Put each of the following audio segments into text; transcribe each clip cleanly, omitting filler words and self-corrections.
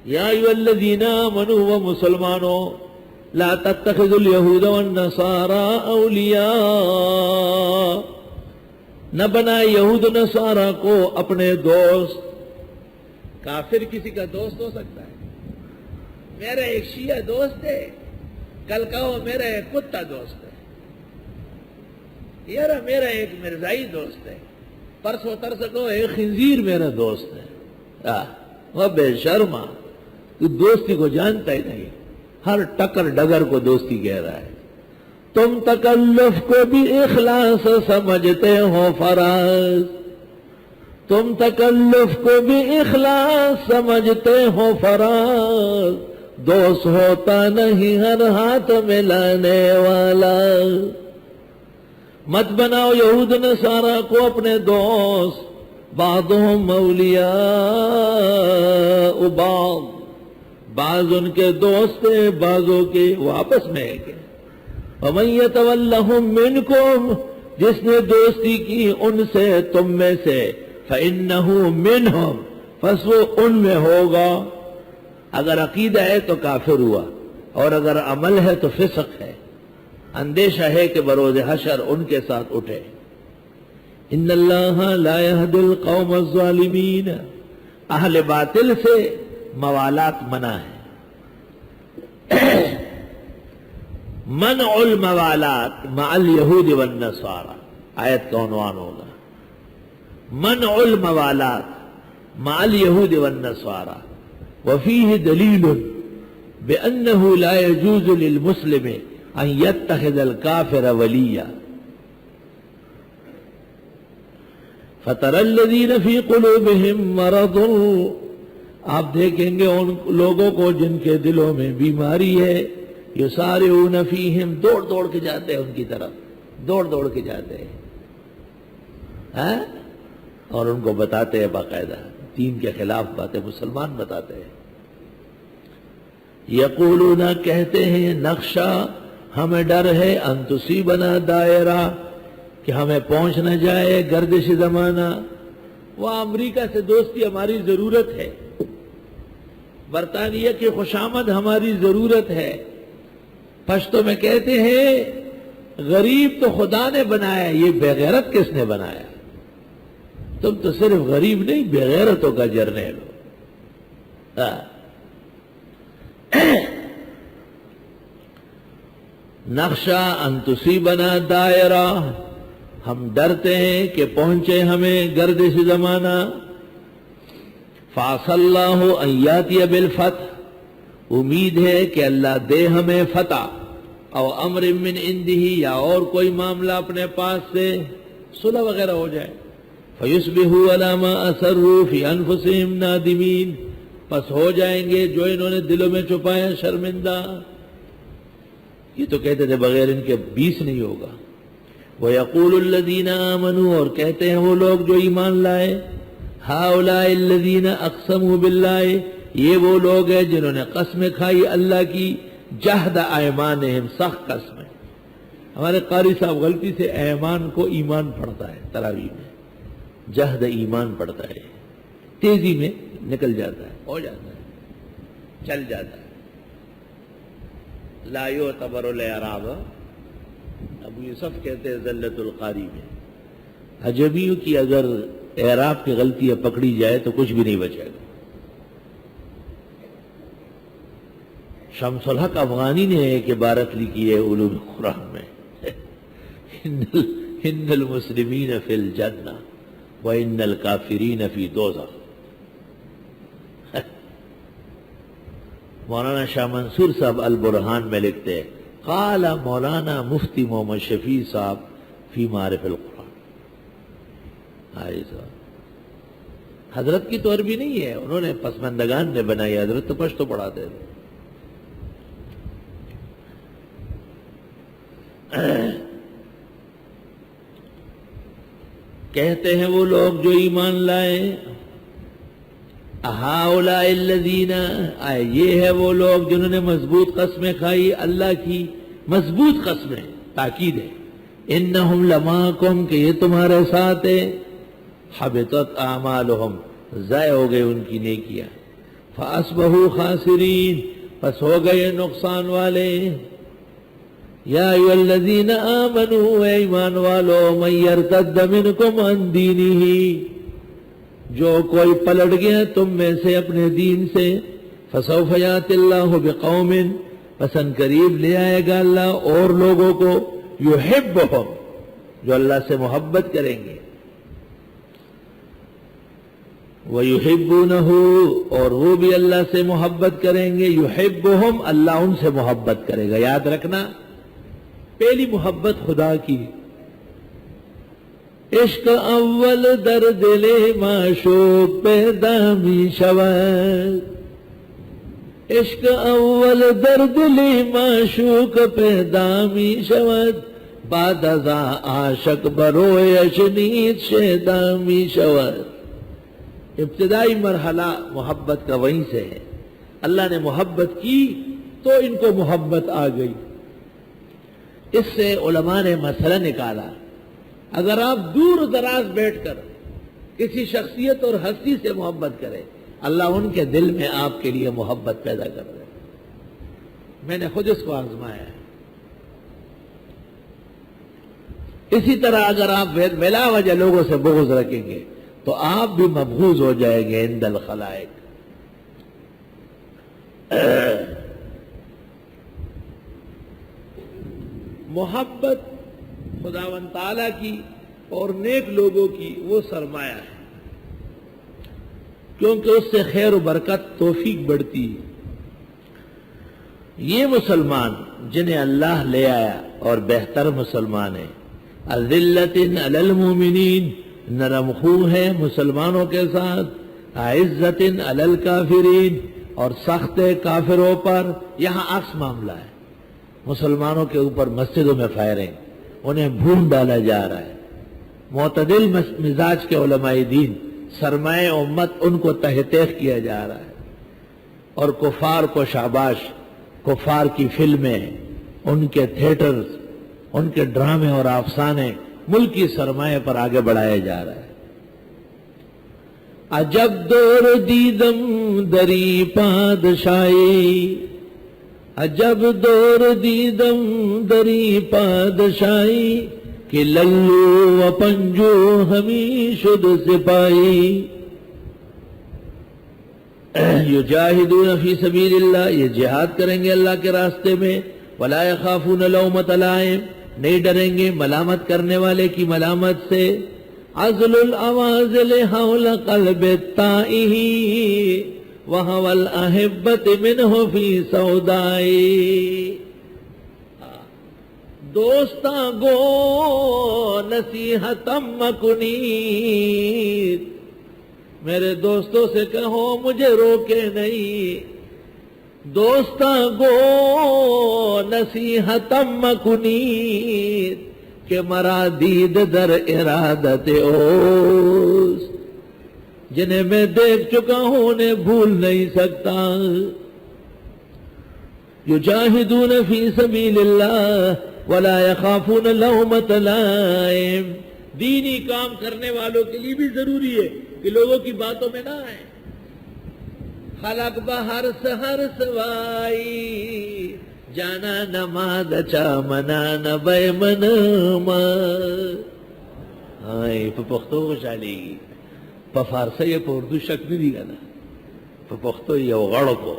یا ایھا الذین آمنوا و مسلمانوں لا تتخذوا الیہود والنصارى اولیاء، نہ بنائے یہود و نصارہ کو اپنے دوست۔ کافر کسی کا دوست ہو سکتا ہے؟ میرا ایک شیعہ دوست ہے، کل کہو میرا ایک کتا دوست ہے، یار میرا ایک مرزائی دوست ہے، پرسوں ترسوں کہو ایک خنزیر میرا دوست ہے۔ وہ بے شرما، تو دوستی کو جانتا ہی نہیں، ہر ٹکر ڈگر کو دوستی کہہ رہا ہے۔ تم تکلف کو بھی اخلاص سمجھتے ہو فراز، تم تکلف کو بھی اخلاص سمجھتے ہو فراز، دوست ہوتا نہیں ہر ہاتھ ملانے والا۔ مت بناؤ یہود نصارہ کو اپنے دوست، بعضهم اولیاء بعض، بعض ان کے دوست ہیں بعضوں کے، وہ آپس میں ہے کہ وَمَن يَتَوَلَّهُم مِّنكُمْ، جس نے دوستی کی ان سے تم میں سے، فَإِنَّهُ مِنْهُمْ، پس وہ ان میں ہوگا۔ اگر عقیدہ ہے تو کافر ہوا، اور اگر عمل ہے تو فسق ہے، اندیشہ ہے کہ بروز حشر ان کے ساتھ اٹھے۔ ان اللہ لا يهدي القوم الظالمین، اہل باطل سے موالات منع ہے۔ منع الموالات مع الیہود والنصارى، آیت کا عنوان ہوگا منع الموالات مع الیہود والنصارى، وفیہ دلیل بأنه لا يجوز للمسلم ان يتخذ الكافر ولیا۔ فَتَرَى الَّذِينَ فِي قُلُوبِهِم مَّرَضٌ، آپ دیکھیں گے ان لوگوں کو جن کے دلوں میں بیماری ہے، یُسَارِعُونَ فِیہم، دوڑ دوڑ کے جاتے ہیں ان کی طرف، دوڑ دوڑ کے جاتے ہیں، اور ان کو بتاتے ہیں باقاعدہ دین کے خلاف باتیں مسلمان بتاتے ہیں۔ یقولون، کہتے ہیں، نخشا، ہمیں ڈر ہے، ان تصیبنا دائرہ، کہ ہمیں پہنچ نہ جائے گردش زمانہ۔ وہ امریکہ سے دوستی ہماری ضرورت ہے، برطانیہ کی خوشامد ہماری ضرورت ہے۔ پشتو میں کہتے ہیں غریب تو خدا نے بنایا، یہ بے غیرت کس نے بنایا؟ تم تو صرف غریب نہیں، بے غیرتوں کا جرنیل ہو۔ نخشا ان تصیبنا دائرہ، ہم ڈرتے ہیں کہ پہنچے ہمیں گردش زمانہ۔ فَعَسَى اللَّهُ أَن يَأْتِيَ بِالْفَتْحِ، امید ہے کہ اللہ دے ہمیں فتح، او امر من عنده، یا اور کوئی معاملہ اپنے پاس سے، صلح وغیرہ ہو جائے۔ فَيُصْبِحُوا عَلَى مَا أَسَرُّوا فِي أَنفُسِهِمْ نَادِمِينَ، پس ہو جائیں گے جو انہوں نے دلوں میں چھپایا شرمندہ۔ یہ تو کہتے تھے بغیر ان کے 20 نہیں ہوگا۔ وَيَقُولُ الَّذِينَ آمَنُوا، اور کہتے ہیں وہ لوگ جو ایمان لائے، هَؤُلَاءِ الَّذِينَ أَقْسَمُوا بِاللَّهِ، یہ وہ لوگ ہیں جنہوں نے قسمیں کھائی اللہ کی، جہد ایمانہم، سخت قسمیں۔ ہمارے قاری صاحب غلطی سے ایمان کو ایمان پڑھتا ہے، تراویح میں جہد ایمان پڑھتا ہے، تیزی میں نکل جاتا ہے، ہو جاتا ہے، چل جاتا ہے۔ لا یعتبر الاعراب، ابو یوسف کہتے ہیں ذلت القاری میں، عجمیوں کی اگر اعراب کی غلطیاں پکڑی جائے تو کچھ بھی نہیں بچے گا۔ شمس الحق افغانی نے ایک عبارت لکھی ہے علوم قرآن میں، ان المسلمین فی الجنہ وان الکافرین فی دوزخ۔ مولانا شاہ منصور صاحب البرہان میں لکھتے ہیں، قال مولانا مفتی محمد شفیع صاحب فی معارف القرآن۔ حضرت کی تو عربی نہیں ہے، انہوں نے پسماندگان نے بنائی، حضرت تو پشتو پڑھاتے تھے۔ کہتے ہیں وہ لوگ جو ایمان لائے، ہؤلاء الذین، یہ ہے وہ لوگ جنہوں نے مضبوط قسمیں کھائی اللہ کی، مضبوط قسمیں، تاکید ہے، انہم لمعکم، کہ یہ تمہارے ساتھ ہے، حبطت اعمالہم، ضائع ہو گئے ان کی نیکیاں، فَأَصْبَحُوا خَاسِرِينَ، پس ہو گئے نقصان والے۔ یا ایھا الذین آمنوا، اے ایمان والو، من یرتد منکم عن دینہ، جو کوئی پلٹ گیا تم میں سے اپنے دین سے، فسوف یأتی اللہ بقوم، پس ان قریب لے آئے گا اللہ اور لوگوں کو، یحبہم، جو اللہ سے محبت کریں گے، وَيُحِبُّونَهُ، اور وہ بھی اللہ سے محبت کریں گے، یحبہم، اللہ ان سے محبت کرے گا۔ یاد رکھنا، پہلی محبت خدا کی، عشق اول در دل معشوق پیدا می شود، عشق اول در دل معشوق پیدا می شود، بعد از عاشق بروی اشنید شیدا می شود۔ ابتدائی مرحلہ محبت کا وہیں سے ہے، اللہ نے محبت کی تو ان کو محبت آ گئی۔ اس سے علماء نے مسئلہ نکالا، اگر آپ دور دراز بیٹھ کر کسی شخصیت اور ہستی سے محبت کریں، اللہ ان کے دل میں آپ کے لیے محبت پیدا کر دے۔ میں نے خود اس کو آزمایا ہے۔ اسی طرح اگر آپ بلا وجہ لوگوں سے بغض رکھیں گے تو آپ بھی مبغوض ہو جائیں گے عند الخلائق۔ محبت خداوند تعالیٰ کی اور نیک لوگوں کی وہ سرمایہ ہے، کیونکہ اس سے خیر و برکت توفیق بڑھتی ہے۔ یہ مسلمان جنہیں اللہ لے آیا اور بہتر مسلمان ہیں، اذلۃ علی المؤمنین، نرم خو ہے مسلمانوں کے ساتھ، عزت علی الکافرین، اور سخت کافروں پر۔ یہاں عکس معاملہ ہے، مسلمانوں کے اوپر مسجدوں میں فائرنگ، انہیں بھون ڈالا جا رہا ہے۔ معتدل مزاج کے علماء دین، سرمایہ امت، ان کو تحتیخ کیا جا رہا ہے، اور کفار کو شاباش، کفار کی فلمیں، ان کے تھیٹرز، ان کے ڈرامے اور افسانے ملکی سرمایہ پر آگے بڑھایا جا رہا ہے۔ عجب دور دیدم دری پادشاہی، عجب دور دیدم دری پادشاہی، کہ للو و پنجو ہمی شد سپاہی۔ یجاہدون فی سبیل اللہ، یہ جہاد کریں گے اللہ کے راستے میں، ولا یخافون لومۃ لائم، نہیں ڈریں گے ملامت کرنے والے کی ملامت سے۔ عزل العوازل حول قلب التائہ، وہو الاحبۃ منہ فی سودائی۔ دوستاں گو نصیحتم مکنید، میرے دوستوں سے کہو مجھے روکے نہیں۔ دوستاں گو نصیحتم مکنید، کہ مرا دید در ارادت اوست، جنہیں میں دیکھ چکا ہوں انہیں بھول نہیں سکتا۔ یجاہدون فی سبیل اللہ ولا یخافون لومۃ لائم۔ دینی کام کرنے والوں کے لیے بھی ضروری ہے کہ لوگوں کی باتوں میں نہ آئیں۔ خلق بہر سہر سوائی، جانا نماد چا منا نبے منما۔ ہاں پا پختو خوشحالی گی، پا فارسی پا اردو شک نہیں دی گا نا، پا پختو یو غڑو کو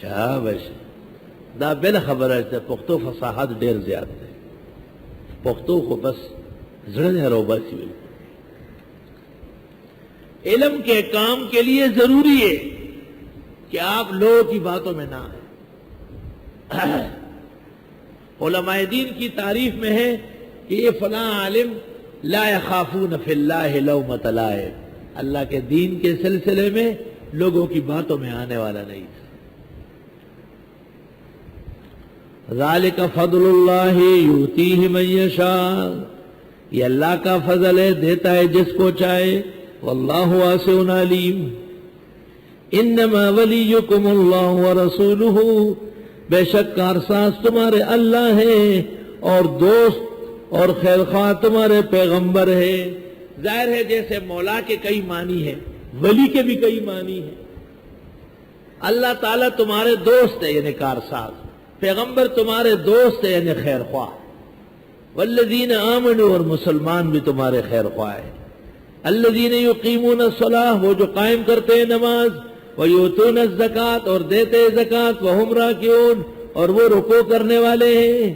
شابش دا بل خبر ہے، پختو فصاحت دیر زیاد ہے، پختو کو بس زڑن ہے روبا سی بالکل۔ علم کے کام کے لیے ضروری ہے کہ آپ لوگوں کی باتوں میں نہ آئیں۔ علماء دین کی تعریف میں ہے کہ یہ فلاں عالم لا یخافون فی اللہ لومۃ لائم، اللہ کے دین کے سلسلے میں لوگوں کی باتوں میں آنے والا نہیں تھا۔ ذالک فضل اللہ یؤتیہ من یشاء، یہ اللہ کا فضل ہے، دیتا ہے جس کو چاہے، واللہ واسع علیم۔ انما ولیکم اللہ ورسولہ، بے شک کارساز تمہارے اللہ ہے اور دوست اور خیر خواہ تمہارے پیغمبر ہے۔ ظاہر ہے جیسے مولا کے کئی معنی ہیں، ولی کے بھی کئی معنی ہیں۔ اللہ تعالیٰ تمہارے دوست ہے یعنی کارساز، پیغمبر تمہارے دوست ہے یعنی خیر خواہ، والذین آمنوا اور مسلمان بھی تمہارے خیر خواہ ہیں، الذین یقیمون الصلاۃ وہ جو قائم کرتے ہیں نماز، ویؤتون الزکوٰۃ اور دیتے ہیں زکوٰۃ، وہم راکعون اور وہ رکوع کرنے والے ہیں۔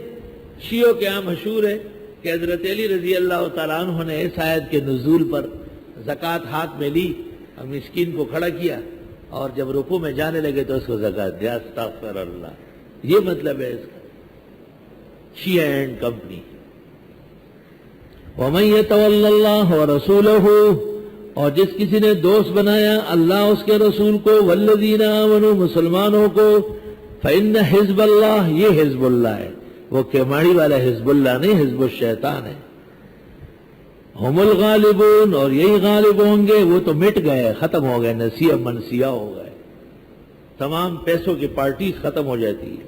شیعوں کے یہاں مشہور ہے کہ حضرت علی رضی اللہ تعالیٰ عنہ نے اس آیت کے نزول پر زکوٰۃ ہاتھ میں لی اور مسکین کو کھڑا کیا، اور جب رکوع میں جانے لگے تو اس کو زکوٰۃ دیا۔ استغفر اللہ، یہ مطلب ہے اس کا شیعہ اینڈ کمپنی۔ وَمَن يَتَوَلَّ اللَّهَ وَرَسُولَهُ اور جس کسی نے دوست بنایا اللہ اس کے رسول کو، وَالَّذِينَ آمَنُوا مسلمانوں کو، فَإِنَّ حِزْبَ اللَّهِ یہ حزب اللہ ہے، وہ کیماڑی والا حزب اللہ نہیں، حزب الشیطان ہے۔ ہم الغالبون اور یہی غالب ہوں گے، وہ تو مٹ گئے، ختم ہو گئے، نسیہ منسیہ ہو گئے، تمام پیسوں کی پارٹی ختم ہو جاتی ہے۔